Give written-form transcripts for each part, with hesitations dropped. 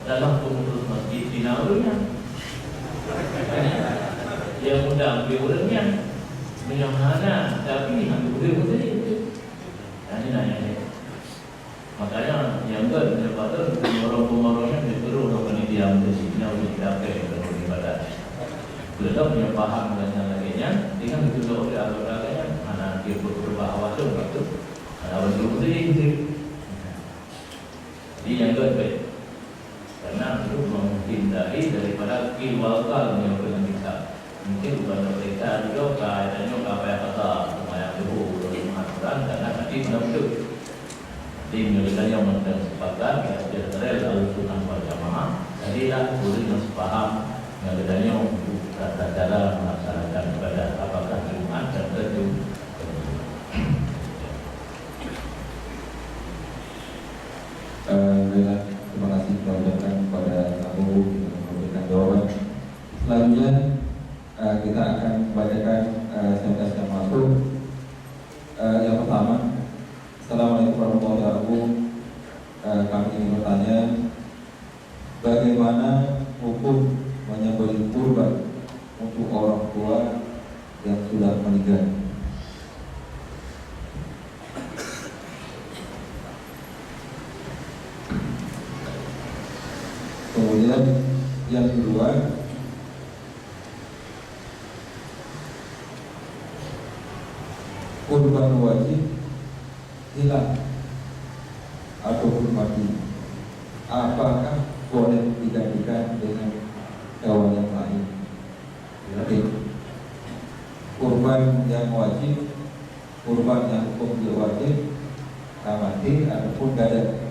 dalam pengurus masjid Tina orangnya. Dia mudah ambil orangnya menyahana, tapi ambil orangnya itu. Ini nanya ni. Makanya yang kedua orang-orangnya disuruh orang ini diam di sini, orang tidak pakai orang ibadah. Belum punya paham dan yang lainnya, dengan itu oleh agama-agamanya, mana dia berbahaya waktu, ada orang itu. Jadi yang kedua. Karena itu menghindari daripada kilwakal yang dengan kita. Mungkin bukan mereka juga kayaknya apa yang kata lumayan dulu dari mengatakan karena tadi belum itu. Jadi mereka yang mensepakat ya general al-sunnah wal jamaah. Jadi lah boleh sepaham yang bedanya tata cara melaksanakan ibadah apakah Jumat dan Jumat. Terima kasih telah ucapkan kepada Abu yang memberikan jawaban. Selanjutnya kita akan bacakan SMS yang masuk. Yang pertama, Assalamualaikum warahmatullahi wabarakatuh. Kami ingin bertanya, bagaimana hukum menyembelih kurban untuk orang tua yang sudah meninggal? Kemudian yang kedua, kurban wajib hilang ataupun mati, apakah boleh digantikan dengan hewan yang lain? Oke. Kurban yang wajib, kurban yang hukum dia wajib, mati ataupun gada,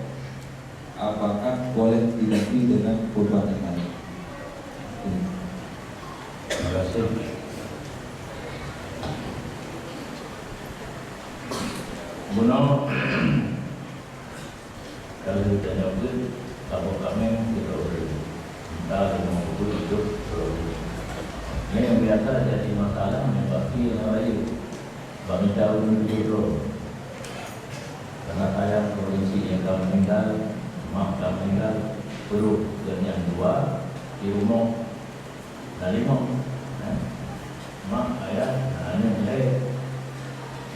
apakah boleh diganti dengan kurban yang lain? Terima kasih. Benar. Kalau ditanya itu, kalau kami tidak boleh minta dengan hidup. Ini yang biasa jadi masalah menyebabkan yang lain. Bagi tahun itu, karena saya provinsi yang kami meninggal. Mak kami meninggal perlu dan yang dua di rumah dan lima mak ayah hanya saya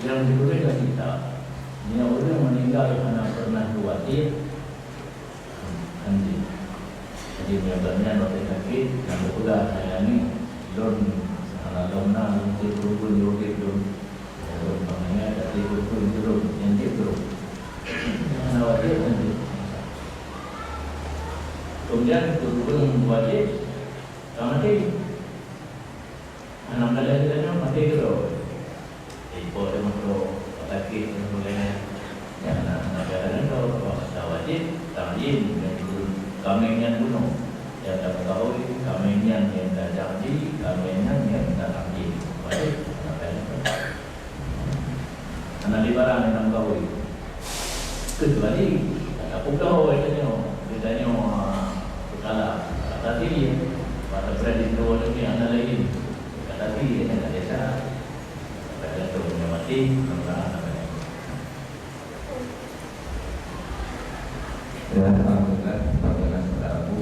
yang diberikan kita ini orang meninggal karena pernah khawatir nanti jadi biasanya waktu sakit yang sudah saya ini don anak domna nanti berubah juga don don panggilnya dari berubah don yang dia don yang khawatir nanti. Kemudian turun wajib, mati. Anak kalian mati terus. Ibu dia makro laki kemudian yang anak kalian itu kalau wajib, tajin dan kamenyan gunung. Yang dapat tahu kamenyan yang dah janji, kamenyan yang dah tajin. Wajib anak kalian. Anak di barang yang tahu kecuali tak pukau itu kalau tadi pada berada di anak lain, tadi yang desa pada tu mati nampak apa? Ya, alhamdulillah kepada Abu.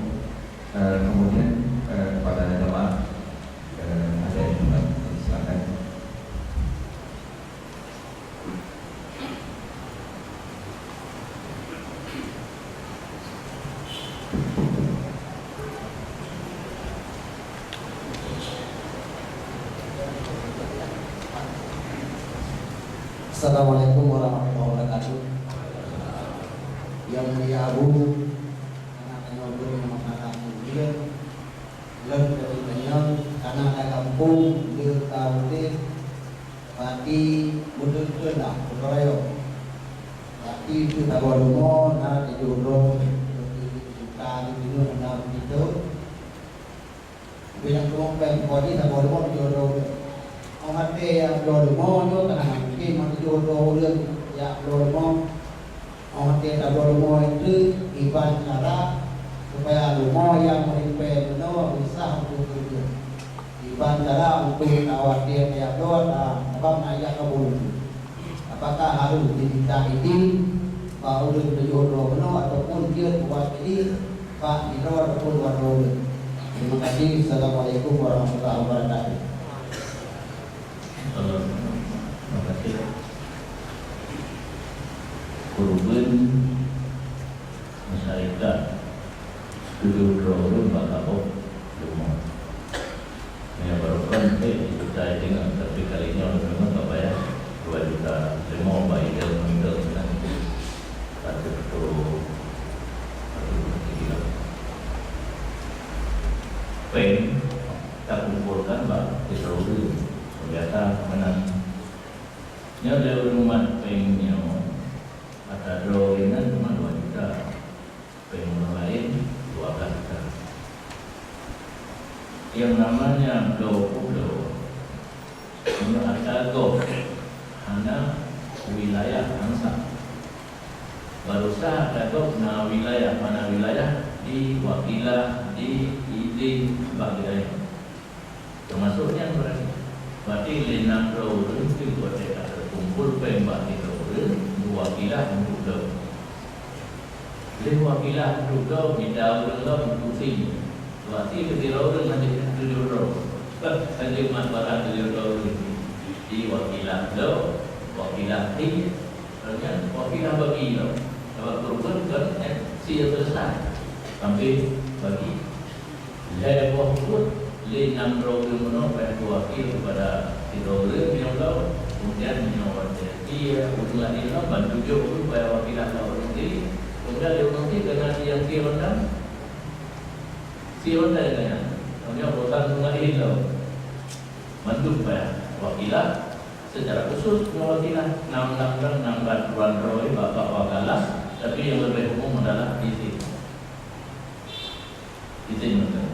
Kemudian kepada jemaah ada yang silakan. Assalamualaikum warahmatullahi wabarakatuh. Yang mulia Abu, anak ngobrol sama kakak dia, lebih banyak karena ada kampung dia tahu dia, berarti betul-betul lah berkarayo. Berarti itu tak boleh mau nak dijodoh, kita itu nak begitu. Bila kelompok body tak boleh mau dijodoh. Orang yang berdoa itu tenang, mungkin mati jodoh orang yang berdoa. Orang yang berdoa itu ibarat cara supaya rumah yang menipu menua bisa untuk itu. Ibarat cara untuk awak dia yang berdoa, apa nak kabul? Apakah harus diminta ini baru berjodoh menua ataupun dia buat ini Pak Dino ataupun Warno. Terima kasih. Assalamualaikum warahmatullahi wabarakatuh. Terima kasih. Kurban masyarakat studio drone bakal rumah. Yang baru kan saya dengar tapi kali ini orang memang tak bayar 2 juta 5 bayar meninggal kan 1 pen tak kumpulkan bah disuruh biasa menang. Nya ada rumah pennya ada drawingan cuma 2 juta, pen lain 12 juta. Yang namanya pulau ini ada hanya wilayah angsa. Baru sah ada na wilayah mana wilayah di wakilah di izin bagian termasuk yang berarti lina pulau itu ada kumpul pembak itu wakilah untuk wakilah untuk bidang untuk Waktu itu orang nanti tujuh orang, nanti masyarakat tujuh orang di wakilah lo, wakilah ti, kerana wakilah bagi lo, kalau kurban kan siap selesai, sampai bagi lepas pun le 6 orang mana pada wakil kepada tiga orang yang lo, kemudian menyawat dia, ulah dia lo bantu juga pada wakilah lo sendiri, kemudian dia nanti dengan yang dia orang siapa yang hanya urusan mengakhiri lo mantuk wakilah secara khusus wakilah 6 bulan roy bapak wakalah, tapi yang lebih umum adalah izin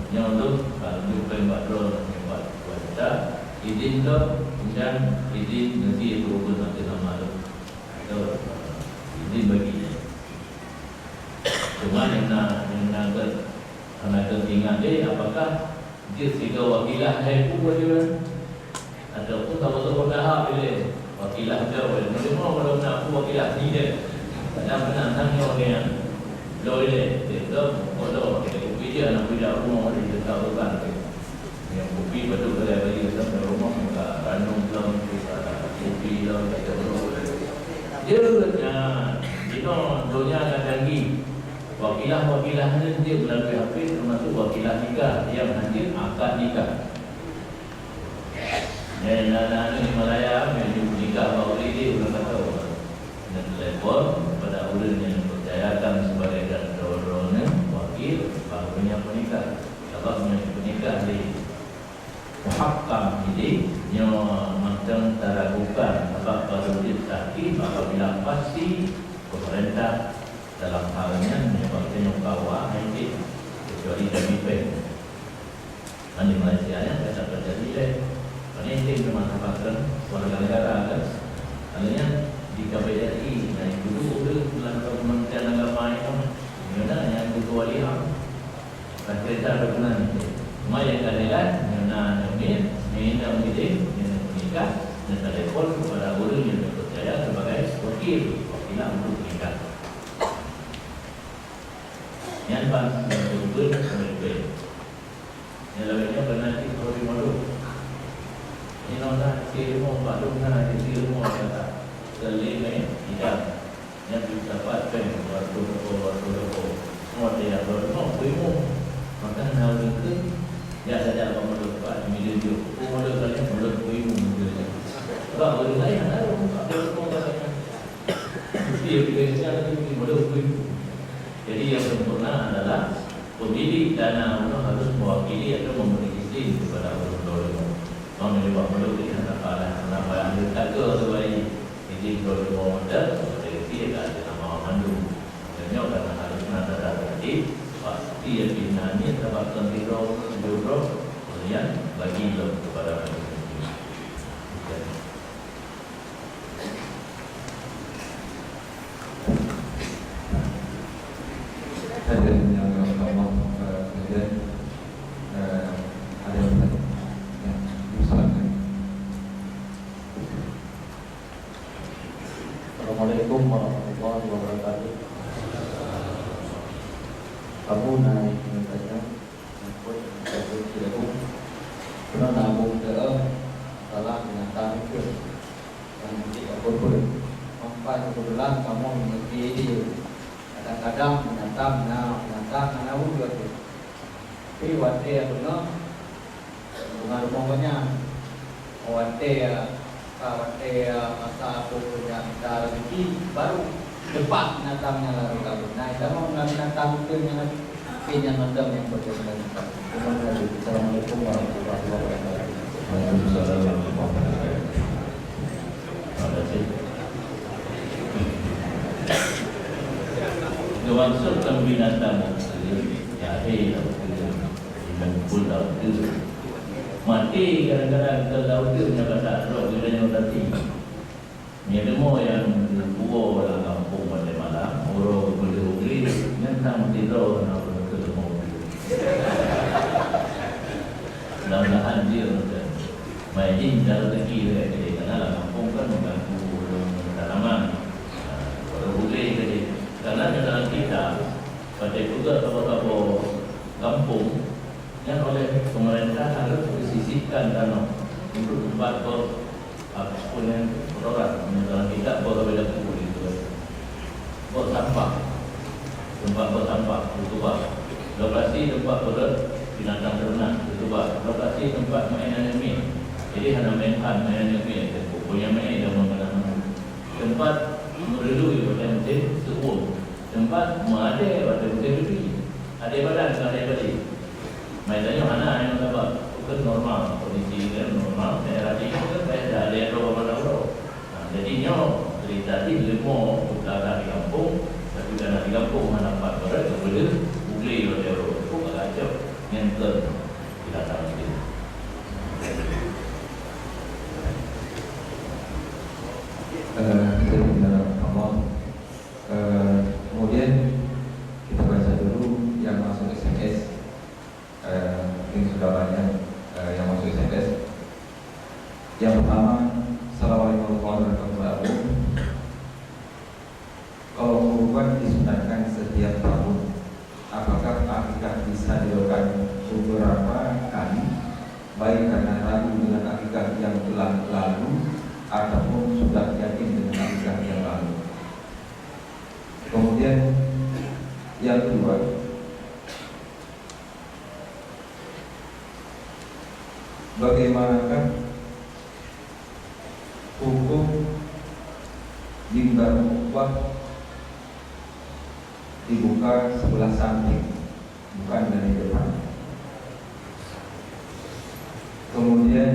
yang untuk kalau pembak drone pembak wanita izin lo, kemudian izin nanti berubah nanti nama lo itu izin bagi cuma yang nak karena ketinggalan dia apakah dia tiga wakilah hai pun dia ataupun tahu dah bila wakilah dia boleh mau kalau nak wakilah dia ada penantang yang lo dia kalau dia nak pindah rumah dia tahu kan yang kopi betul boleh bagi sampai rumah muka random belum kopi lo dia dunia akan tinggi. Wakilah-wakilah dia melalui HP termasuk wakilah nikah yang hadir akad nikah. Yang anak-anak di Malaya yang nikah baru ini belum tahu. Dan telefon pada ulun yang percayakan sebagai drone wakil barunya menikah. Kalau menikah di muhakkam ini yang macam teragukan sebab baru disahkan apabila pasti pemerintah dalam halnya menyebabkan kawa nanti kecuali demi pen. Di Malaysia yang tidak terjadi ini bermanfaatkan warga negara kan. Halnya di KBRI naik dulu bulan Kementerian Agama itu mana yang kecuali kan kereta berkenan. Cuma yang kalian mana ini menikah dan telepon kepada orang yang dipercaya sebagai wakilah untuk nikah. Yang pas betul betul. Yang lainnya pernah di Korea Malu. Ini nona ilmu baru nana ilmu kata selime tidak yang dapat waktu semua dia baru ilmu maka hal itu ya saja pemerintah Pak Emilio pemerintah kalian perlu ilmu juga. Sebab orang lain ada semua katanya. Dia biasa itu perlu ilmu. Jadi yang sempurna adalah pemilik dana harus mewakili atau memberi izin kepada orang-orang. Kalau menyebab melukis antara nama yang kata sebagai izin kalau modal, seperti dia ada nama mandu. Dan karena harus nada tadi pasti yang binanya dapat kontrol jurus kemudian bagi kepada manusia. Hadirin yang Allah kemudian ada yang silakan. Assalamualaikum warahmatullahi wabarakatuh. Kamu kebetulan kamu memiliki ide. Kadang-kadang menantang anak juga tu. Tapi wate yang benar bunga rumahnya. Wate masa aku yang dah rezeki baru depan menantangnya lalu kabut. Nah, kita mau menantang itu yang yang mendam yang berkaitan dengan Assalamualaikum warahmatullahi wabarakatuh. Waalaikumsalam warahmatullahi wabarakatuh. Terima kasih. Dimaksudkan binatang jahil mengumpul laut itu mati kadang-kadang ke laut itu punya kata roh bila yang tadi ni demo yang buo dalam kampung pada malam orang boleh tentang tidur nak ke demo mudah-mudahan dia main dalam rezeki dia kerana dalam kampung kan mengganggu tanaman orang boleh jadi karena dalam kita pada juga tokoh-tokoh kampung yang oleh pemerintah harus disisihkan tanah untuk tempat apapun yang orang dalam kita berbeda kubur itu buat sampah tempat buat sampah tutup lokasi tempat binatang ternak tutup lokasi tempat mainan ini jadi hanya mainan ini punya main dan mengenai tempat merelui pada mesin sebuah tempat ada pada mesin lebih ada badan ada balik mainannya mana yang dapat bukan normal kondisi kan normal daerah ini kan ada orang jadinya cerita ini lemah utara di kampung tapi karena di kampung mana dapat berat kemudian boleh oleh orang itu agak nyenter tidak tahu sendiri. Kita bicara Allah. Kemudian kita baca dulu yang masuk SMS. Mungkin sudah banyak yang masuk SMS. Yang pertama, Assalamualaikum warahmatullahi wabarakatuh. Kalau kurban disunahkan setiap tahun, apakah akikah bisa dilakukan beberapa kali, baik karena ragu dengan akikah yang telah lalu ataupun sudah yakin dengan akikah yang lalu? Kemudian yang kedua, bagaimanakah hukum mimbar khutbah dibuka sebelah samping, bukan dari depan? Kemudian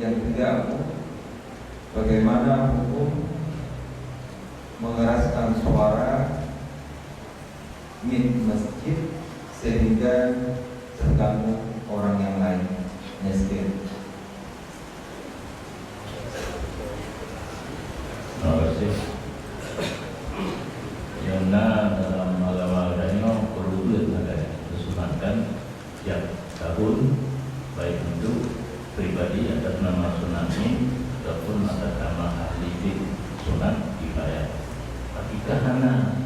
yang ketiga, bagaimana hukum mengeraskan suara min masjid sehingga terganggu orang yang lain? Miskin. Terima kasih. Yang dalam agama perlu disunahkan setiap tahun baik untuk pribadi atas nama sunatnya ataupun atas nama ahli sunat kifayah. Apakah karena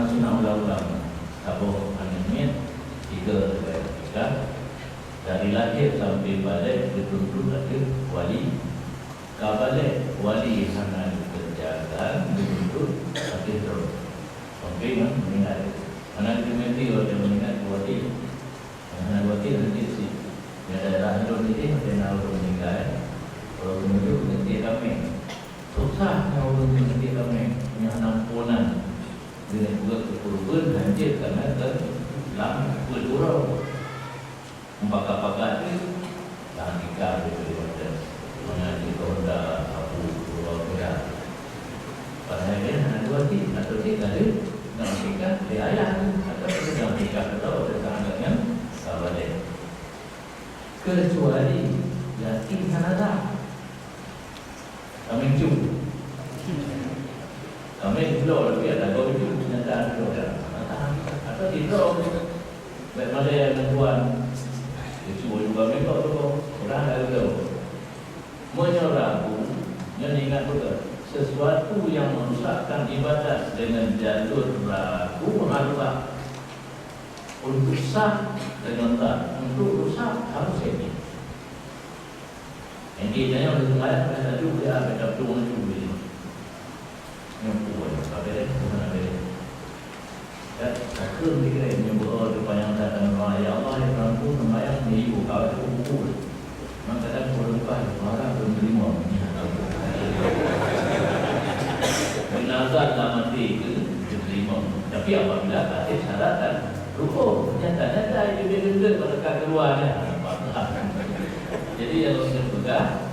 sunat ulang-ulang tabuh anaknya tiga dari lahir sampai balik dituntut ada wali. Kalau balik wali hanya dikerjakan dituntut akhir terus. Sampai kan meninggal. Anak dimati orang meninggal wali. Anak wali nanti si daerah Indonesia ada orang meninggal. Kalau kemudian nanti kami susah orang nanti kami punya ampunan dengan juga kekurban hancur karena dalam berdurau pakai dan ikan daripada mengaji roda abu roda. Padahal dia ada dua tiga atau tiga dia nak ikan dia ayah atau dia nak ikan atau dia sangat yang sahabat dia. Kecuali yakin Kanada, kami cuma kami belum lagi ada kau cuma kenyataan belum atau tidak. Baik mana yang tuan itu juga memang tu orang ada menyerabu yang ingat betul sesuatu yang merusakkan ibadat dengan jalur ragu harus untuk sah dengan tak untuk rusak harus ini Yang dia yang dengar pada tu dia ada tu ni. Yang kuat, apa dia? Bukan apa dia. Dan aku fikir yang berdoa supaya datang ya Allah yang mampu sembahyang ni ibu kau itu buku. Maka kadang berdoa orang belum terima. Nazar dah mati itu diterima. Tapi apabila kasih syarat dan rukun, nyata-nyata itu dia berdekat keluar ya. Jadi yang kita pegang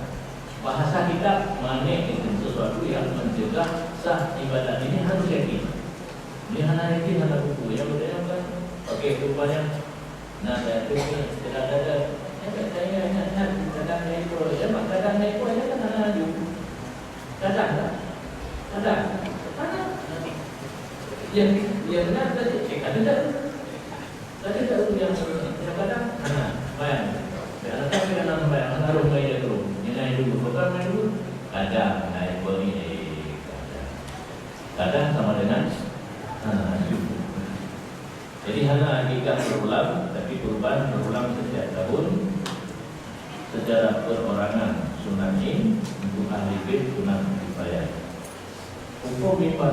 bahasa kita mana itu sesuatu yang mencegah sah ibadat ini harus yakin. Ini hanya yakin hanya buku yang bertanya kan. Okey, rupanya nah saya tu tidak ada. Saya ingat kadang naik pun, kadang naik pun ada kan laju. Kadang. Mana? Yang benar tadi ada tak? Tadi tak yang kadang. Bayang. Ada tak yang bayang taruh mai dulu. Ini naik dulu, bukan main dulu. Kadang naik begini. Kadang sama dengan jadi hanya hakikat berulang, tapi perubahan berulang setiap tahun secara perorangan sunat ini untuk ahli bait sunat kifayah. Hukum mimbar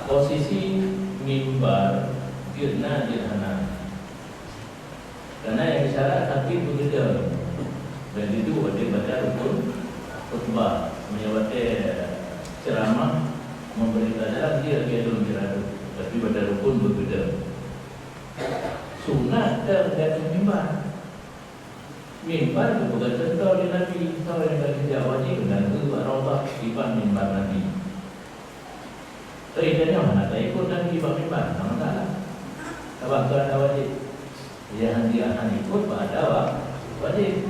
posisi mimbar firna dirhana. Karena yang disyarat tapi begitu. Dan itu wajib baca rukun khutbah, menyebabkan ceramah, memberi pelajaran dia belum diradu, tapi baca rukun berbeda. Sunat terhadap mimbar. Mimbar itu bukan contoh di Nabi, tahu yang kerja wajib dan itu rawdah tiba mimbar Nabi. Terjadinya mana tak ikut dan tiba mimbar, sama salah. Sebab tu ada wajib. Yang dia akan ikut pada wajib.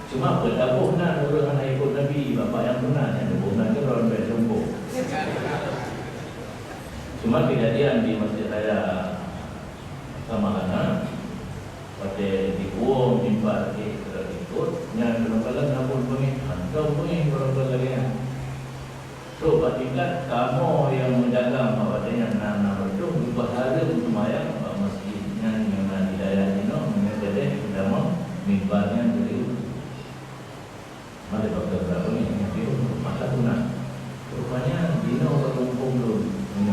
Cuma berdabuh nak orang anak ikut Nabi, bapa yang benar yang benar ke orang berjumpa. Cuma kejadian di Masjid Raya Samarana, pada di Kuom, Mimbar, kita ikut, yang berapa-apa namun pengin, kau pengin berapa lagi. So, tingkat kamu yang menjaga bahawa yang nama itu berbahagia untuk mayang masjidnya yang di daerah ini, menjadi utama mimbarnya dari ada dokter berapa ni yang dia masa tunang. Rupanya dina berkumpul dulu.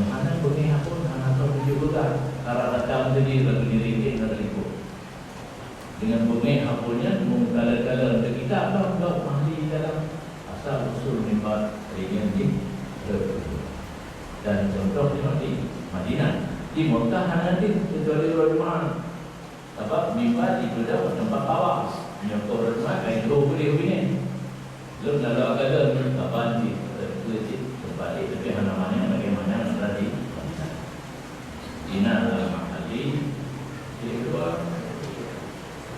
Mana bunyi pun anak tahu juga. Kalau datang jadi lagu diri kita ikut. Dengan bunyi apunnya mengkala-kala untuk kita apa enggak ahli dalam asal usul mimbar region di dan contoh di Madinah. Di Mekah nanti kecuali rumah. Sebab mimbar itu dah tempat bawah. Nyokor rumah kain dua boleh begini. Lalu kalau ada apa ni legit terbalik tapi namanya bagaimana tadi Dina ahli di luar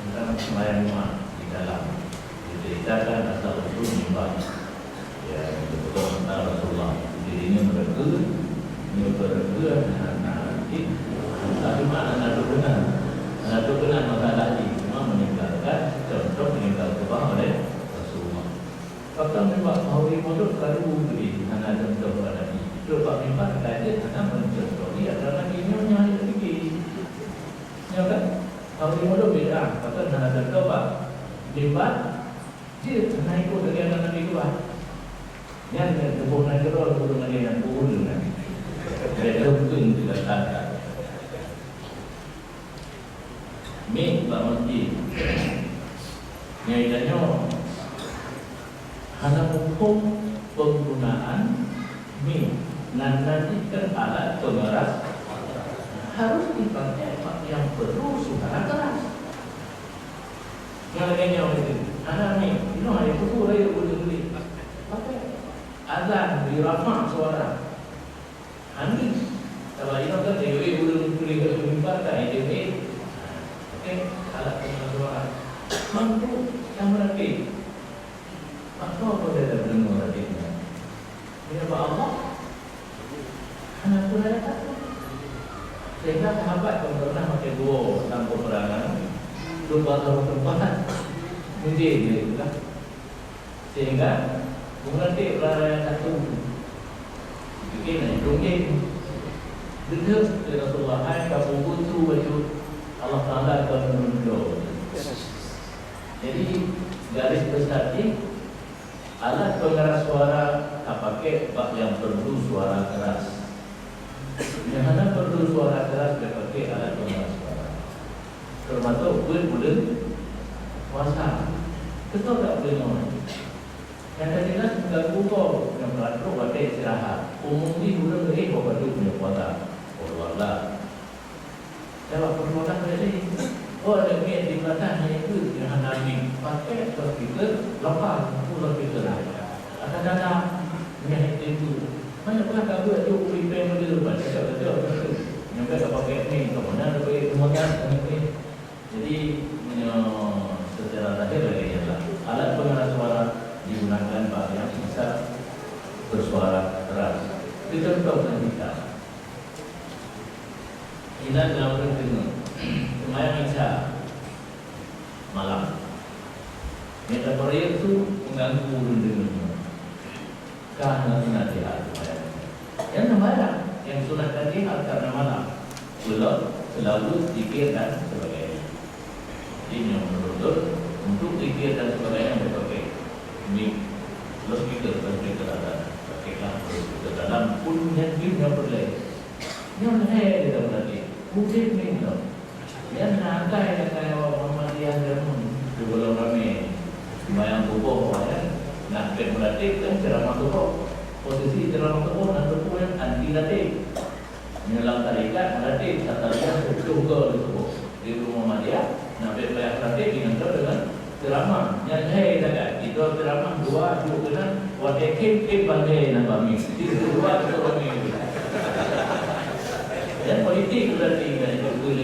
tentang sembahyang rumah di dalam diceritakan asal usul mimbar ya betul tentang Rasulullah dirinya mereka nanti tapi mana anak tu benar masalah ini cuma meninggalkan contoh meninggal kebah oleh Fakta memang Mauri Modok kalau beri anak contoh pada ini. Sebab memang kajian anak mencontoh dia adalah nyonya yang fikir. Ya kan? Mauri Modok beda. Fakta anak contoh pak. Memang dia naik ikut dari anak Nabi keluar. Yang kebun naik kerol turun lagi yang turun nanti. Beda mungkin tidak ada. Mik pak masjid. Nyaitannya hanya hukum penggunaan mie nantikan alat pengeras harus dipakai yang perlu suara keras. Yang lainnya itu, anak mie, ini ada buku raya boleh pakai azan dirafah suara. Ani, kalau ini kan dewi belum boleh berbicara, dewi, oke, alat pengeras suara mampu yang berarti. Apa dia dengar hatinya? Dia Allah anak pun ada takut. Sehingga sahabat yang pernah pakai dua tanpa perangan lupa taruh tempat muncul dia juga. Sehingga mengerti perangan satu begini, dongeng dengar dari Rasulullah hai kamu butuh baju Allah Taala akan menunjuk. Jadi garis besar ini alat pengeras suara tak pakai yang perlu suara keras. Yang mana perlu suara keras dia pakai alat pengeras suara. Termasuk bulan puasa. Kita tak boleh ngomong. Yang jelas mengganggu kau yang berlaku pada istirahat. Umum ni bulan lagi kau perlu punya puasa. Oh Allah. Jawab permohonan tadi. Oh ada niat di belakang hanya itu yang Nabi pakai speaker lepas pulang speaker. Akan datang niat itu. Mana pernah tak buat tu prepare model lepas cakap betul. Yang tak pakai ni, tak mana pakai kemudian ni. Jadi secara lahir lagi adalah alat pengeras suara digunakan bagi yang bisa bersuara keras. Itu contoh kita. Kita dalam renungan sembahyang Isya malam. Metaforia itu mengganggu renungan. Karena sunat jihad yang sembahyang, yang sunat jihad karena malam belum selalu zikir dan sebagainya. Ini yang menurut untuk zikir dan sebagainya berbagai ini plus kita ada pakailah kita dalam pun yang boleh yang saya kita berarti mungkin ni tu yang nakai dengan Muhammadiyah dan sebelum kami sembahyang subuh nak berlatih kan ceramah subuh posisi ceramah subuh dan subuh yang anti latih menyelam tarikat melatih tatalia juga di subuh di Muhammadiyah nak berlatih dengan ceramah yang saya katakan itu ceramah dua dengan wadekim bandai nama mix itu dua kami dan politik berarti kan itu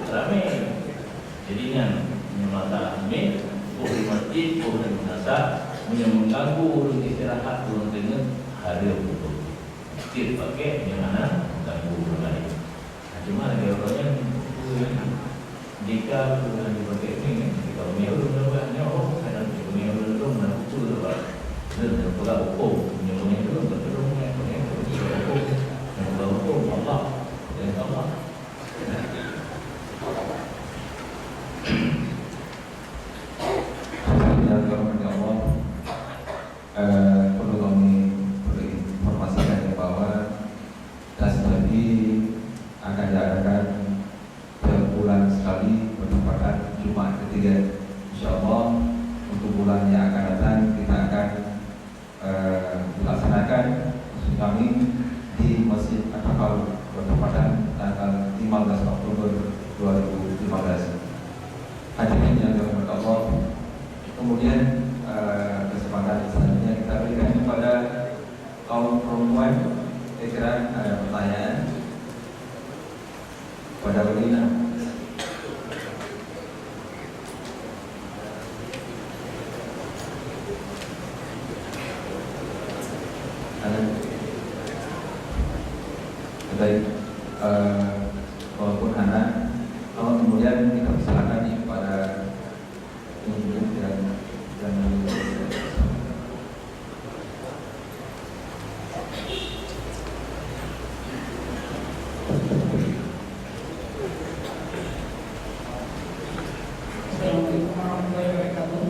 ramai jadinya masalah ini di masjid di munasab yang mengganggu urus istirahat urus dengan hari untuk masjid pakai yang mana mengganggu orang lain. Cuma ada orang yang jika bukan dipakai ini kalau menyuruh namanya saya nanti menyuruh dulu nak usul lepas dan pula hukum menyuruhnya dulu berterusnya yang hukum Allah dan Allah. Perlu kami informasikan bahwa das lagi akan diadakan sebulan sekali bertepatan Jumat ketiga. InsyaAllah untuk bulan yang akan datang kita akan dilaksanakan kami di Masjid At-Taqal bertepatan tanggal 15 Oktober 2015. Hadirin yang dirahmati Allah, kemudian kesempatan selanjutnya kita berikan kepada kaum perempuan. Kira-kira ada pertanyaan pada Ulina. Baik, walaupun anak, kalau kemudian kita persilakan kepada ibu dan Assalamualaikum warahmatullahi wabarakatuh.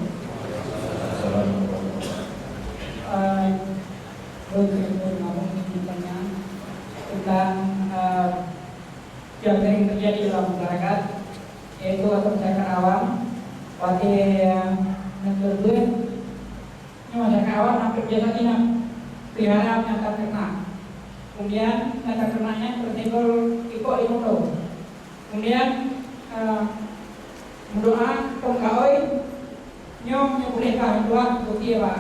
Tentang yang sering terjadi dalam masyarakat, yaitu atau masyarakat awam, pada negeri masyarakat awam hampir biasa tidak pelihara binatang ternak. Kemudian binatang ternaknya tersenggol ikut di mulut. Kemudian berdoa tongkaoi nyom yang bolehkah doa bukti pak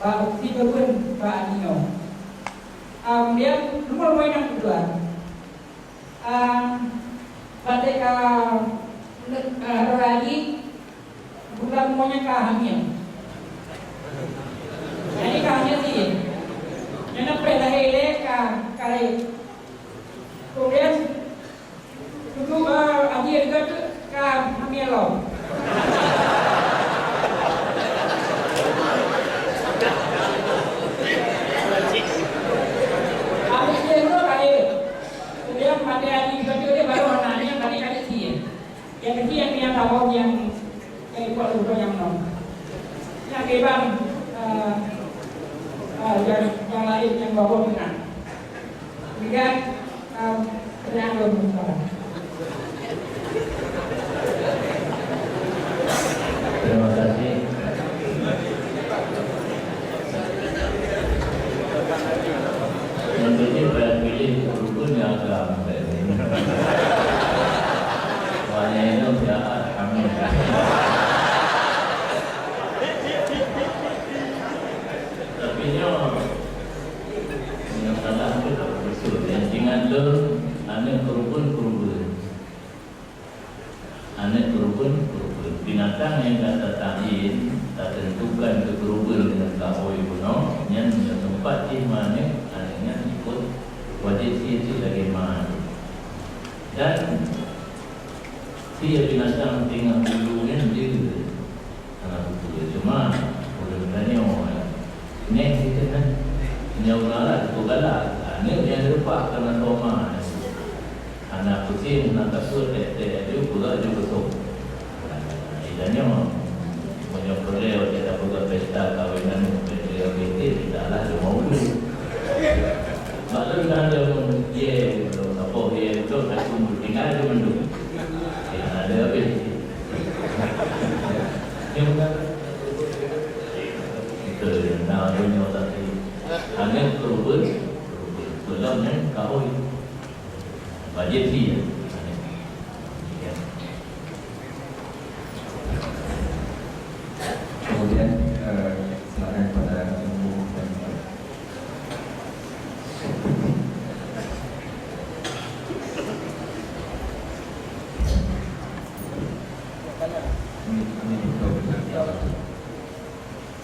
bukti berpun pak nyom. Kemudian nomor poin yang kedua, pada lagi bukan semuanya hamil. Jadi hamil sih, yang pelahile kare. Kemudian itu akhir juga hamil loh. Kemudian pada hari kedua dia baru anaknya tadi kali si apa yang ikut lupa yang non. Yang keban yang lain yang bawa benar. Kemudian pertanyaan berikutnya. Terima kasih. Yang ini pilih rukun yang agama ini. Banyak itu ya, alhamdulillah. Tapi yang salah itu betul. Yang ingat tu, ane kerupun. Ane kerupun. Binatang yang tak tahin, tak tentukan ke kerupun dengan kahoi kuno, yang tempat di mana anehnya ikut wajib sisi lagi mana. Dan dia binatang tinggal dulunya dia anak bulu cuma bulan-bulannya orang ini kita kan nyawala tu galak ini yang lupa karena toma anak kucing nak kasut dia pula juga tu idanya banyak perlu kita buat pesta kawinan dia tidaklah dia mau dulu maklum ada dia apa dia itu aku tinggal dia mendung ada apa? Yang bukan itu yang nak dunia tadi. Hanya kerubun, dalamnya kahoi, budget dia. Kemudian silakan pada Ibu dan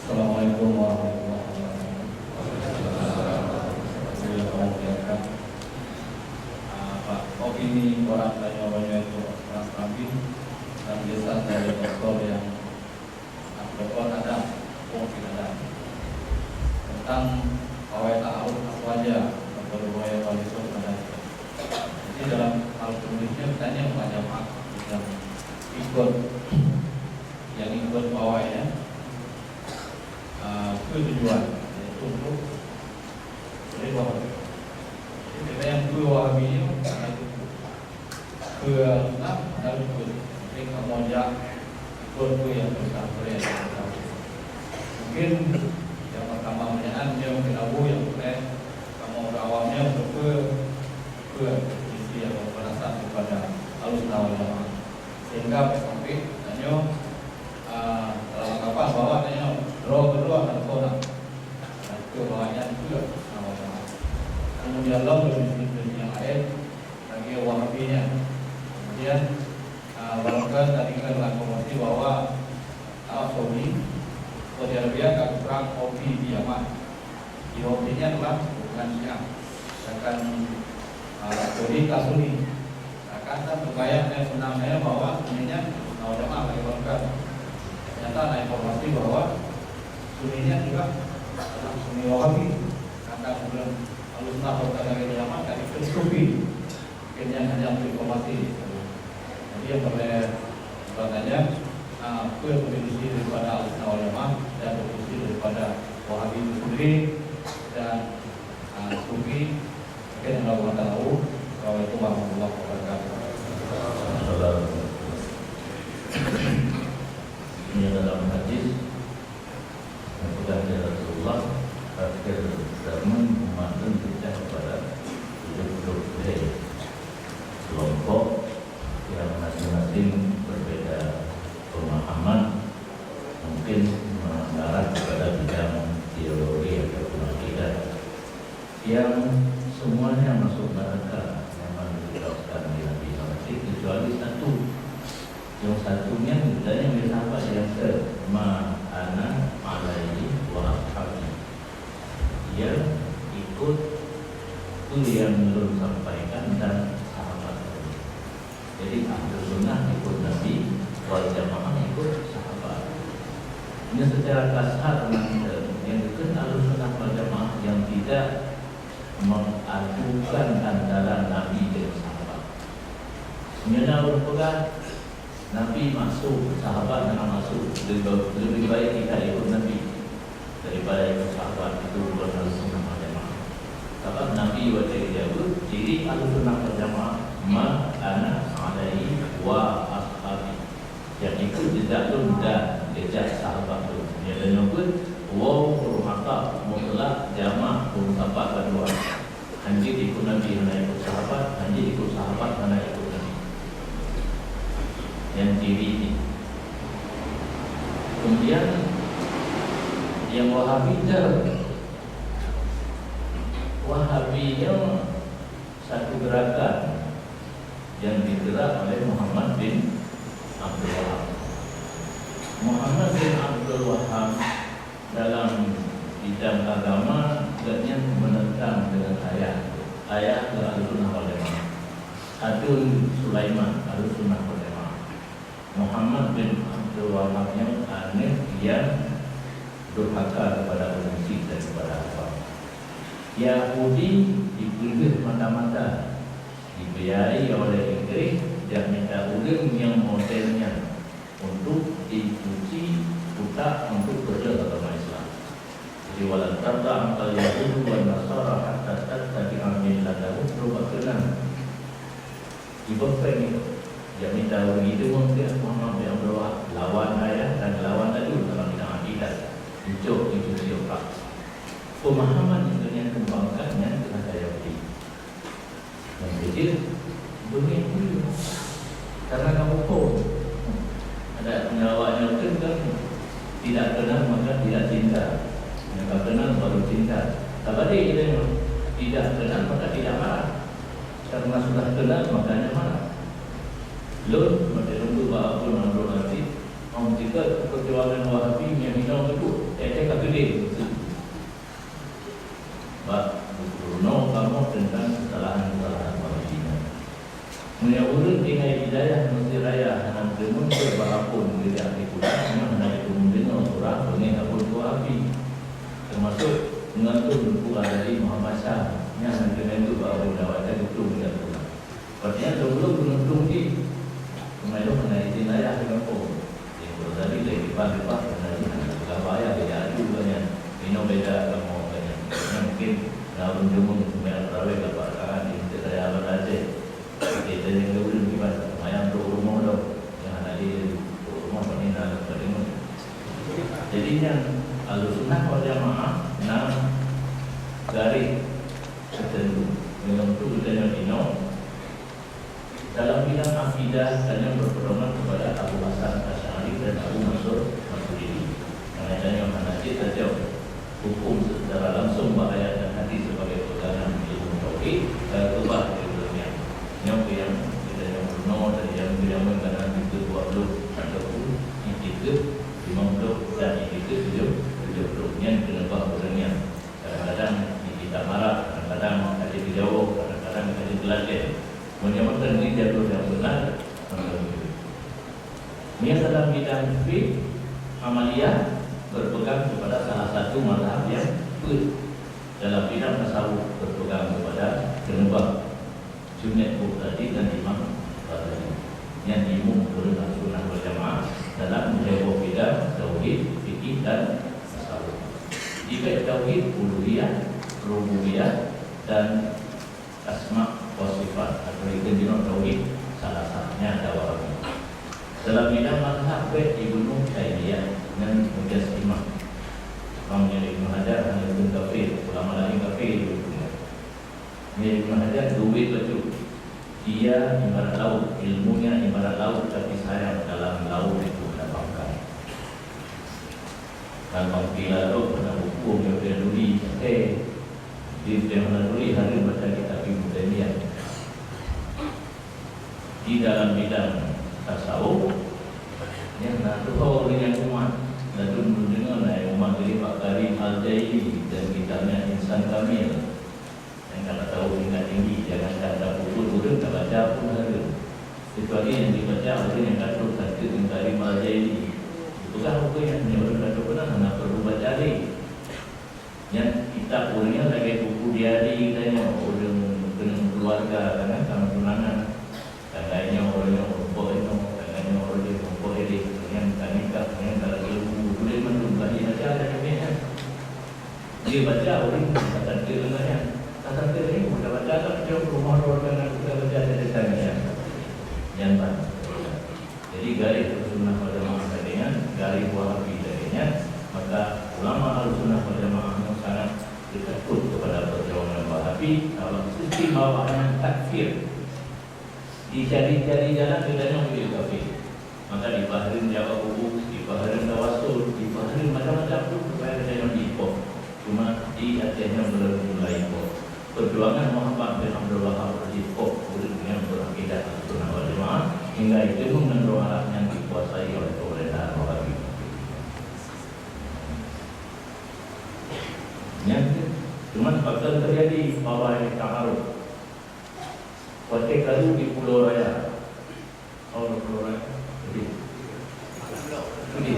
Assalamualaikum warahmatullahi wabarakatuh. Pak, opini orang tanya itu orang kambing dan biasa dari dokter yang dokter ada, mungkin ada tentang awal tahu apa aja atau riwayat wali itu ada. Jadi dalam hal penulisnya tanya pada mak yang ikut bawahnya tujuan yaitu untuk riwayat. Jadi kita yang Wahabi ini nak dalam mereka mojak ikut yang besar mungkin yang pertama pertanyaan dia mungkin abu yang boleh kamu awamnya untuk ke isi atau perasaan kepada alus-alus jamaah sehingga sampai tanya dalam kapan bahwa tanya roh kedua dan kona dan kebawahnya juga sama jamaah kemudian lalu di yang lain lagi Wahabinya kemudian walaupun tadi kita melakukan bahwa Saudi Arabia agak kurang kopi di Yaman. Di kopinya adalah bukan Syiah. Sedangkan Saudi Kasuni. Kata terbayang yang senangnya bahwa Suninya jamaah lagi berangkat. Ternyata ada informasi bahwa Suninya juga Suni Wahabi. Kata kemudian Al-Sunnah berkata di Yaman kan itu Sufi. Mungkin yang hanya informasi. Jadi yang boleh bertanya berposisi daripada Al-Sunnah wal Jamaah dan berposisi daripada Wahabi itu sendiri dan Sufi mungkin yang Allah tahu. Assalamualaikum warahmatullahi wabarakatuh. Ini dalam hadis yang dari Rasulullah akhir zaman memandang kita kepada hidup kelompok yang masing-masing berbeda pemahaman, mungkin mengarah kepada bidang teologi atau akidah yang semuanya masuk neraka memang dijelaskan di Nabi Muhammad kecuali satu. Yang satunya misalnya sahabat yang ana alaihi wa ashabi, yang ikut itu yang belum sampaikan dan sahabat. Jadi ahlu sunnah ikut Nabi, wal jamaah ikut sahabat. Ini secara kasar yang ikut ahlu sunnah wal jamaah yang tidak mengadukan antara Nabi dan sahabat. Sebenarnya berpegang Nabi masuk, sahabat nak masuk, lebih baik kita ikut Nabi daripada ikut sahabat. Itu bukan Ahlussunnah wal Jamaah. Sebab Nabi waktu dia ciri Ahlussunnah wal Jamaah ma ana alaihi wa ashabi, yang ikut jejak tu dan jejak sahabat tu. Dia menyebut wa hurmata mutlak jamaah sahabat kedua. Hanya ikut Nabi, hanya ikut sahabat, hanya ikut sahabat, hanya ikut Nabi. Yang ciri ini. Kemudian yang Wahabiynya satu gerakan yang digerak oleh Muhammad bin Abdul Wahab. Muhammad bin Abdul Wahab dalam bidang agama agaknya menentang dengan ayat Ahlussunnah wal Jamaah. Adun Sulaiman Ahlussunnah wal Jamaah. Muhammad bin Abdul Wahab yang aneh, yang durhaka kepada umat dan kepada apa. Yahudi dipilih mata-mata, dibiayai oleh Inggris dan minta ulun yang modelnya untuk dicuci utak untuk kerja agama Islam. Jadi walau tarda angkal Yahudi dan Nasara hatta tattabi'a millatahum, coba kenal ibafan itu. Dia minta orang itu mungkin Muhammad bin Abdul Wahab lawan ayat dan lawan tadi dalam bidang akidah. Hidup itu siapa? Pemahaman itu yang kembangkannya kepada Yahudi. Dan pikir dunia itu karena kamu kau ada penyawanya itu kan tidak kenal maka tidak cinta, yang kenal baru cinta. Tapi dia tidak kenal maka tidak marah. Karena sudah kenal makanya marah. Lun macam itu bahawa pun menurut nanti orang kita perjuangan Wahabi yang minum itu tak gede. Bak Bruno kamu tentang kesalahan-kesalahan Wahabi. Menyebut dengan hidayah mesti raya dan demun berapapun tidak dikurang mana itu mendengar orang dengan abun Wahabi. Termasuk mengatur buku dari Muhammad Shah yang dengan itu bahawa dawatnya itu tidak kurang. Artinya sebelum menuntung di Kemudian kena izin ayah dengan pun. Yang tadi lagi lepas kena izin. Kalau ayah beda juga yang minum beda kamu banyak. Mungkin kalau jumung kemudian terawih dapat kangen di saya abad aja. Kita yang dulu gimana? Mayang tu rumah dong. Yang ada di rumah penina berimun. Jadi yang Ahlussunnah wal Jamaah garis tertentu dengan itu kita yang minum. Dalam bidang akidah hanya berpedoman kepada Abu Hasan Asy'ari dan Abu Mansur Maturidi. Yang adanya Hanafi saja hukum secara langsung ayat dan hadis sebagai pegangan ilmu tauhid ubah di dunia. Yang kita yang benar dan yang tidak menggunakan itu 20 ataupun 50 dan itu 70 yang kena buat dunia. Kadang-kadang kita marah, kadang-kadang ada dijawab, kadang-kadang ada belajar. Menyebutkan ini jalur yang benar. Ini dalam bidang fikih amaliyah berpegang kepada salah satu mazhab yang kuat. Dalam bidang tasawuf berpegang kepada Junubah, Junaid Baghdadi dan Imam Ghazali. Yang diumum oleh Ahlussunnah wal Jamaah dalam menjawab bidang tauhid, fikih dan tasawuf. Jika tauhid uluhiyah, rububiyah dan asma wa sifat atau ikhtiar tauhid salah satunya ada wahabi. Dalam bidang mazhab Ibnu Taimiyah dan Mujassimah, Imam Ibnu Hajar hanya pun kafir, ulama lain kafir. Ibnu Hajar duit betul. Dia ibarat laut, ilmunya ibarat laut, tapi sayang dalam laut itu ada bangkai. Dan bangkila itu pada hukum yang berduri, di berduri hari baca kitab Ibnu Taimiyah. Di dalam bidang tasawuf yang nak tahu orang yang umat dan mendengar yang umat dari Pak Karim Al-Jaili dan kitabnya Insan Kamil yang kata tahu tingkat tinggi, jangan kata pukul orang tak baca pun ada, kecuali yang dibaca orang yang kata satu Insan Karim Al-Jaili itu kan buku yang orang kata benar, nak perlu baca lagi yang kitab orangnya lagi buku diari katanya orang dengan keluarga kan tunangan dan lainnya orangnya orang dia baca orang kata dia dengannya. Kata dia ni sudah baca tak dia rumah orang yang kita baca dari sana yang mana. Jadi garis Sunnah wal Jamaah dengan garis Wahabi lainnya, maka ulama Ahlussunnah wal Jamaah yang sangat takut kepada perjuangan Wahabi kalau sistem bawahnya takfir. Dicari-cari jalan bedanya menjadi kafir. Maka dibaharin jawab hubung, dibaharin tawasul, dibaharin macam-macam tu supaya saya diikut. Cuma di atasnya belum mulai ikut. Perjuangan Muhammad bin Abdul Wahab diikut dengan berakidah Ahlussunnah wal Jamaah hingga itu menurut arah yang dikuasai oleh pemerintahan Wahabi. Yang cuma faktor terjadi bahwa ini ta'aruf. Waktu lalu di Pulau Raya, Pulau Raya, jadi,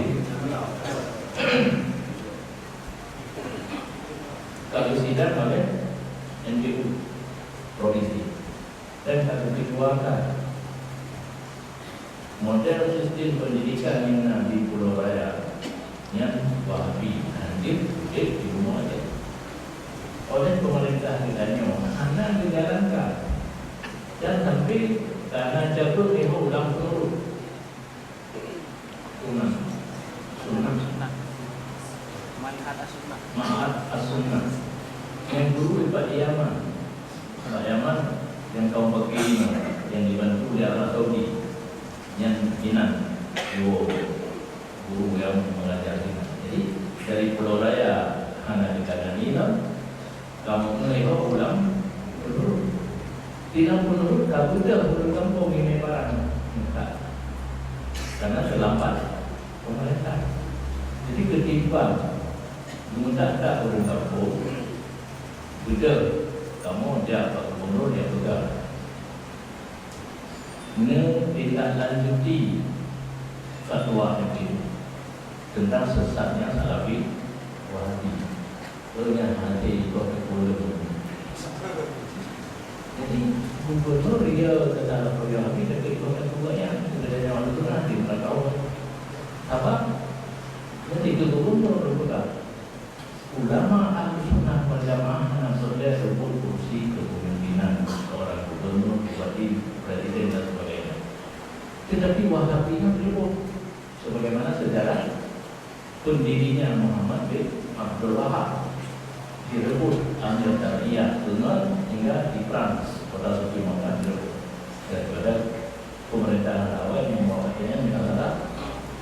kalau sidang oleh NGO provinsi dan kalau dikeluarkan model sistem pendidikan yang di Pulau Raya yang Wahabi hadir di rumah aja oleh pemerintah kita anak dijalankan. Dan sampai karena jatuh dia ulang turun sunnah ma'at as-sunnah yang guru Pak Yaman yang kaum pakai yang dibantu oleh Arab Saudi yang Jinan guru yang mengajar kita. Jadi dari Pulau Raya hanya dikadang kamu mengeluh ulang turun. Tidak menurut kabudah menurut kampung ini barang tak. Karena terlambat pemerintah. Jadi ketimbang meminta orang kampung, betul kamu dia Pak Gubernur dia pegang. Menindaklanjuti fatwa itu tentang sesatnya Salafi Wahabi. Dengan hati Kota Pulau. Jadi gubernur dia kata program Wahabi dekat Kota Pulau yang sebenarnya orang itu nanti mereka tahu apa? Jadi itu gubernur berpegang. Ulama Ahlussunnah wal Jamaah yang sudah sebut kursi kepemimpinan seorang gubernur, bupati, presiden dan sebagainya. Tetapi Wahabinya belum. Sebagaimana sejarah pendirinya Muhammad bin Abdul Wahab direbut Amir Dariyah Tengah hingga di Frans kota suci Makkah direbut daripada pemerintahan awal yang mewakilnya negara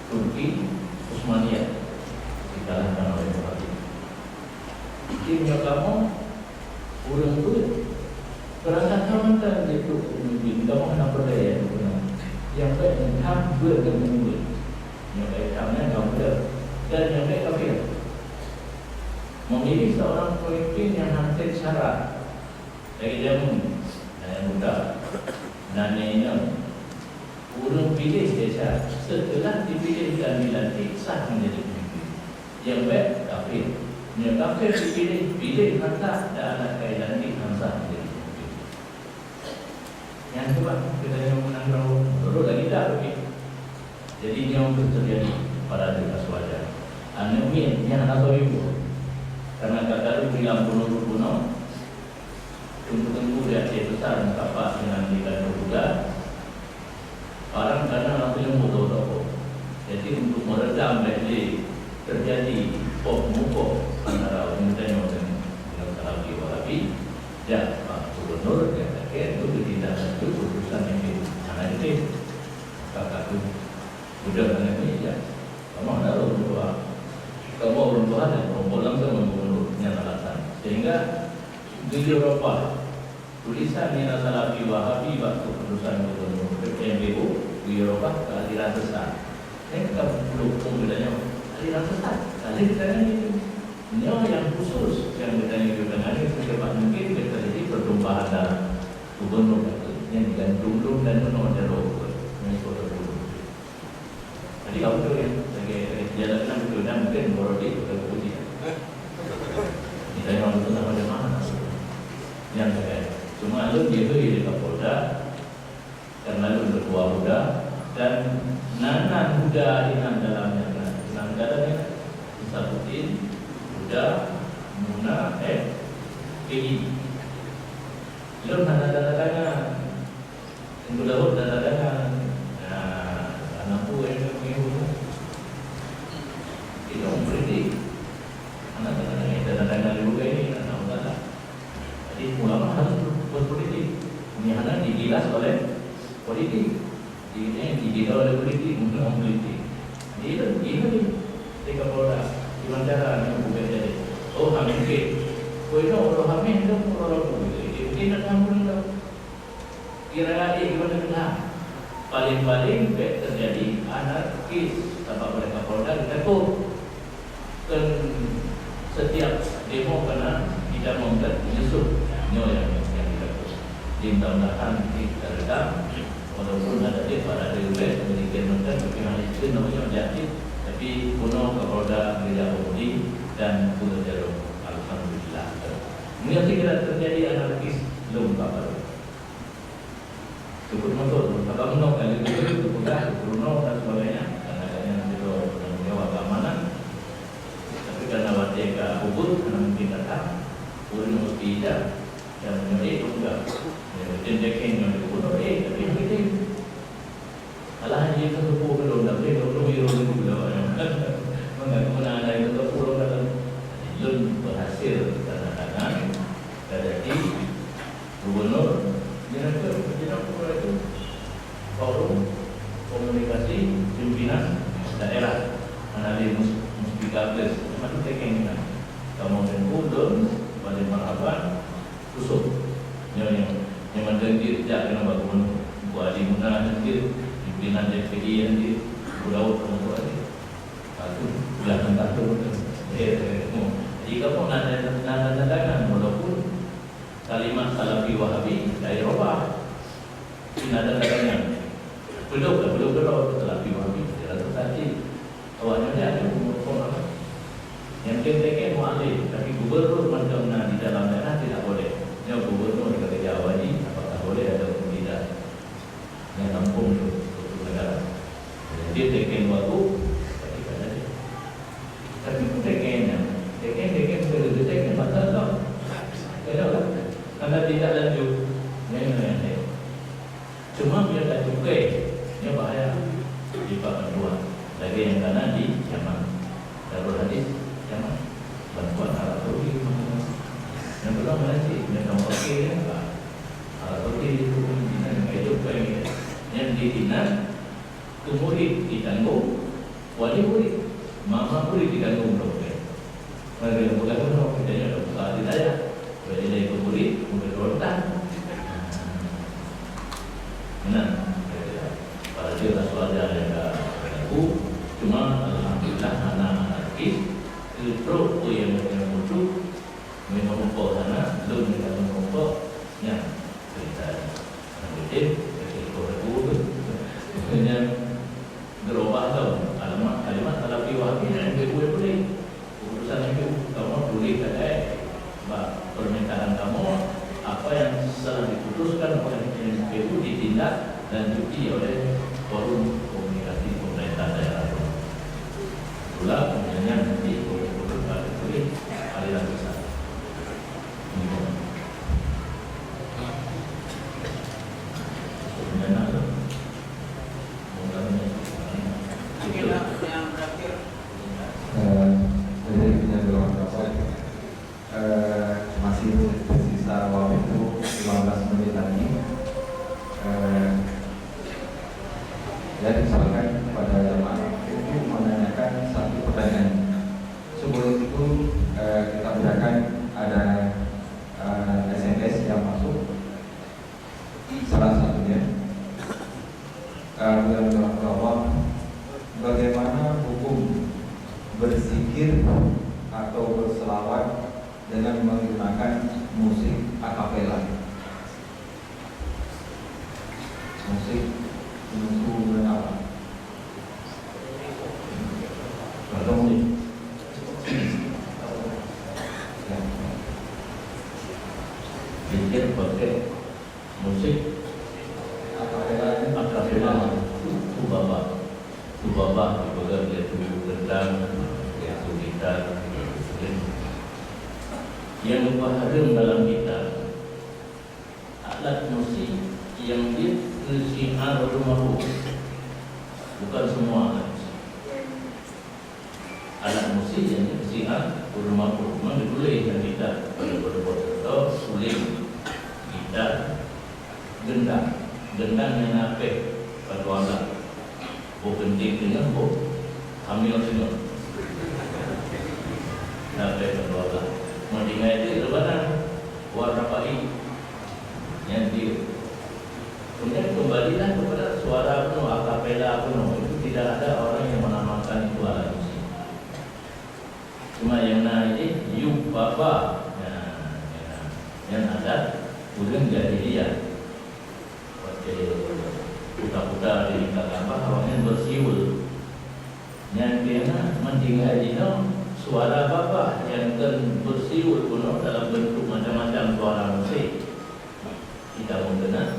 Turki Utsmaniyah dikalahkan oleh Wahabi. Jadi menurut kamu orang itu perasaan mantan itu mungkin kamu nak berdaya yang baik entah berdemun yang baik kamu kamu dan yang baik kafir. Memilih seorang pemimpin yang hampir syarat dari zaman muda nanenya urung pilih desa setelah dipilih dan dilantik sah menjadi pemimpin yang baik kafir yang kafir pilih hantar dan anak kailan sah menjadi pemimpin yang coba kita yang menang dulu lagi tak begitu. Jadi yang terjadi pada jelas wajar anumin yang atau ibu karena kata itu bilang bunuh tentu dia besar apa dengan dikatakan juga orang karena langsung mudah. Jadi untuk meredam dari terjadi pok antara umatnya dengan Salafi Wahabi ya Pak Gubernur dia kata itu tidak itu urusan yang mana itu kakak itu sudah dengan ini ya kamu ada orang tua dan perempuan sama gubernurnya alasan sehingga di Eropa tulisan yang Salafi Wahabi waktu keputusan gubernur PMBU di Eropa keadilan besar. Saya belum bedanya aliran sesat. Aliran itu yang khusus yang bedanya dengan itu secepat mungkin terjadi pertumpahan darah gubernur yang digantung dan menolak mengikut gubernur. Jadi kamu tu yang sebagai jalan betul dan mungkin borodi atau puji. Kita yang betul sama jemaah yang saya cuma lu dia tu di Kapolda karena lu bertua muda dan nanan muda di dalamnya. Dalamnya disabutin muda Nah, PI. Belum tanda-tangan. Yang dahulu tanda-tangan. Nah, anakku yang mengikuti. Tidak memperhati. Anak-anak tanda-tangan juga ini anak utara. Jadi ulama harus berpolitik. Ini anak digilas oleh politik. Ini digilas oleh politik untuk mempolitik. Jadi ini tiga Polda. Gimana cara membuka jadi? Oh, hamil ke? Kau itu orang hamil itu orang hamil. Ini nak hamil itu. Kira-kira gimana kita? Paling-paling terjadi anarkis. Tanpa mereka Polda kita tuh. Dan setiap demo kena tidak membuat menyusup. Ini yang kita tuh. Di tahun-tahun kita redam. Walaupun ada dia pada DUB memiliki menteri berkenaan itu namanya menjadi tapi kuno Kapolda Gereja Budi dan Pulau Jarum. Alhamdulillah. Ini kira terjadi anarkis belum kabar. Cukup motor, kalau menol kali itu pegang, kuno dan sebagainya. Karena itu menjawab keamanan. Tapi karena warga hubur, karena mungkin datang, kuno mesti tidak dan menjadi itu enggak. Tindakan yang kuno, tapi ini alah dia tu belum dapat belum mengaku ada itu pulau dalam belum berhasil tanda-tangan jadi gubernur jenderal pulau itu forum komunikasi pimpinan daerah analis muspikables macam tekniknya kemudian belum pada marapan tusuk yang mendengar tidak kena bangun buat di mana nanti pimpinan DPD yang di Pulau Kemudian itu belakang kartu. Jika pun ada tanda-tangan walaupun kalimat Salafi Wahabi dari Eropah tanda-tangan belum Salafi Wahabi tidak tadi awalnya ada apa yang kenteknya mualif tapi gubernur macam di dalam daerah tidak boleh. Yang gubernur di Jawa ini apakah boleh ada tidak yang tampung itu negara. Dia teken waktu ketika ada. Tapi itu tekennya teken mata tak. Kenapa? Karena tidak lanjut. Ini. Cuma biar tak cukai. Ini bahaya. Di Pak Kedua. Lagi yang kanan di Yaman. Darul Hadis Yaman. Bantuan Arab Saudi. Yang belum Malaysia. Yang nomor kiri Arab Saudi itu yang didinan ke murid ditanggung wali murid mama murid ditanggung dokter mereka bukan orang kerjanya ada usaha di daya dari ke murid rotan nah pada dia rasulah yang aku cuma alhamdulillah anak-anak itu yang muncul memang sana belum memang yang cerita itu dengan berubah tau kalimat Salafi Wahabi yang boleh urusan itu kamu boleh kata permintaan kamu apa yang telah diputuskan oleh MPU ditindak dan diuji oleh forum komunikasi pemerintah daerah pula kemudian nanti boleh aliran besar masih tersisa waktu 15 menit lagi. Dan misalkan kepada jemaah itu menanyakan satu pertanyaan. Sebelum itu kita berikan ada SMS yang masuk. Salah satunya bagaimana hukum berzikir atau berselawat dengan menggunakan musik akapela. Musik instrumen apa? Atau musik? Zikir pakai musik akapela Subaba dipegang yaitu gendang, yaitu gitar, yang berharga dalam kita alat musik yang dia syiar rumah, bukan semua alat musik. Alat musik yang dia syiar rumah, memang boleh yang kita pada suling, gitar, gendang yang napik pada alat, penting dengan hamil dengan napik pada alat. Mendengar itu lebaran warna pagi yang dia. Kemudian kembalilah kepada suara penuh, akapela penuh. Itu tidak ada orang yang menamakan itu alat musik. Cuma yang ini yuk bapa yang ada udang jadi dia. Putar-putar di kakak awalnya bersiul. Yang dia mendengar itu suara bapa yang bersiul penuh dalam bentuk macam-macam suara musik. Kita mengenal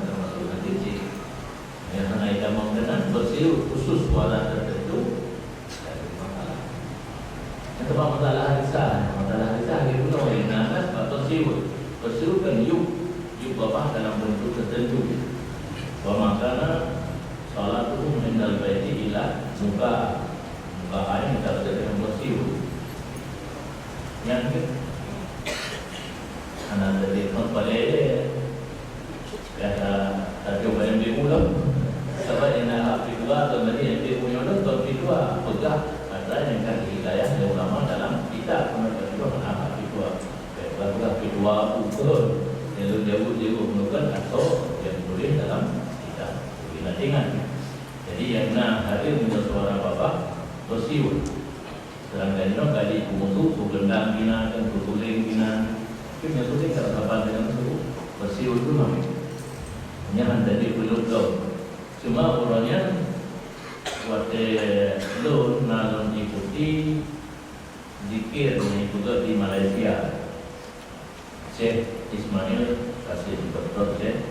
termasuk nanti cik. Yang mana kita mengenal bersiul khusus suara tertentu. Yang tempat masalah harisa dia penuh yang nakas bersiul kan yuk bapa dalam bentuk tertentu. Makana salat itu mengendal baiti ilah muka air kita dengan bersiul. Yang anak tadi mempelai kata tadi orang diulang sebab yang api dua kemudian dia punya nonton kedua pegang ada yang kan hidayah dari ulama dalam kitab kedua api dua api dua ukur yang jauh menukar atau yang boleh dalam kitab bilangan. Jadi yang hadir mendengar suara bapa bersiul. Sedangkan itu kali musuh gendang bina dan tutuling bina. Kita sudah kalau kapan dengan itu bersiul tu namanya. Jangan jadi belum tahu. Cuma orangnya waktu lo nalon ikuti zikir ni juga di Malaysia. Syekh Ismail Kasih, Dr. Syekh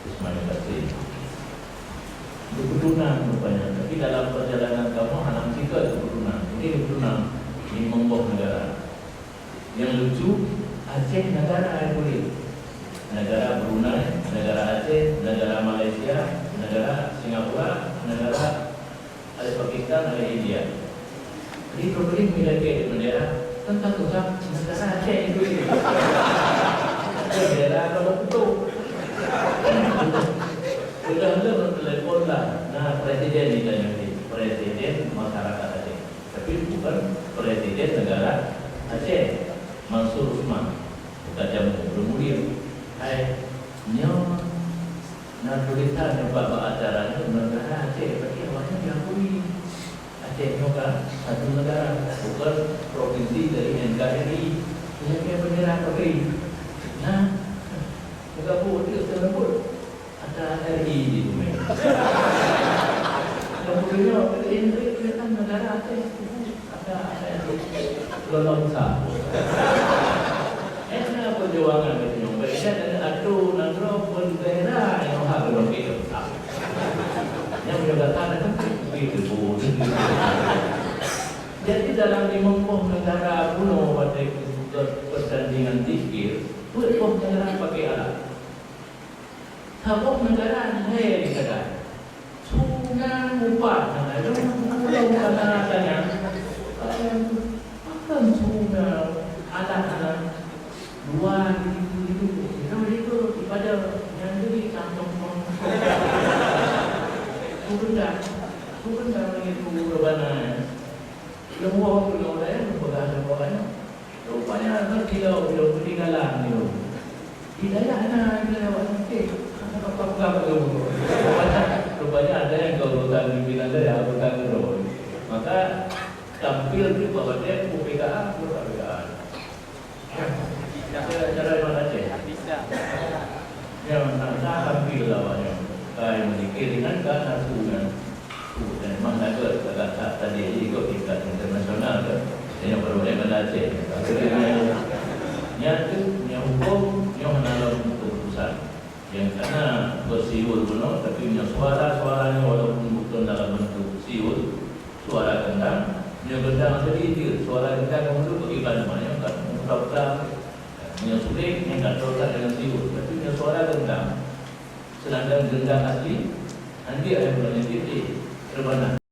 Ismail Kasih. Keturunan rupanya. Tapi dalam perjalanan kamu anak kita keturunan. Ini keturunan di Lombok negara. Yang lucu Aceh negara yang boleh. Negara Brunei, negara Aceh, negara Malaysia, negara Singapura, negara ada Pakistan, ada India. Jadi problem miliki bendera tentang negara Aceh itu. Bendera kalau itu sudah telepon lah. Nah presiden ditanya presiden masyarakat Aceh, tapi bukan presiden negara Aceh. Mansur Usman bukan jam bermulia. Hai, nyo nak tulisan yang bapak acaranya negara Aceh, tapi awalnya diakui Aceh nyo kan satu negara, bukan provinsi dari NKRI. Dia punya bendera KPI. Nah, juga dia tersebut ada RI di sini. Kemudian ini kan negara Aceh ada lolongsa. Perjuangan itu mereka dan adu nangro bendera yang hak belum itu. Yang berkata kan itu boleh. Jadi dalam dimempong negara kuno pada pertandingan zikir, pun negara pakai alat. Habuk negara ni dikata. Sungai upat, ada pulau kanan. Akan sungai alat-alat dua itu pada yang jadi kantong turun dah itu rebana lemua pulau lain berbahasa bawahnya rupanya tidak ketinggalan itu tidak ada apa rupanya ada yang gaurutan pimpinan dari anggota kedua maka tampil di bawah dia UPKA cara mana Aceh? Yang nak tampil lawannya. Kaya mendikir dengan kan asuhan. Dan memang ada kata tadi ikut tingkat internasional kan. Yang berhubungan dengan Aceh. Yang itu, yang hukum, yang menalar keputusan. Yang kena bersiul penuh, tapi punya suara-suaranya walaupun bukan dalam bentuk siul, suara gendang. Yang gendang sedikit, suara gendang itu berikan namanya kan. Mudah-mudahan dikatrolkan dengan siul, tapi punya suara gendang, sedangkan gendang asli nanti ada bulannya titik terbana.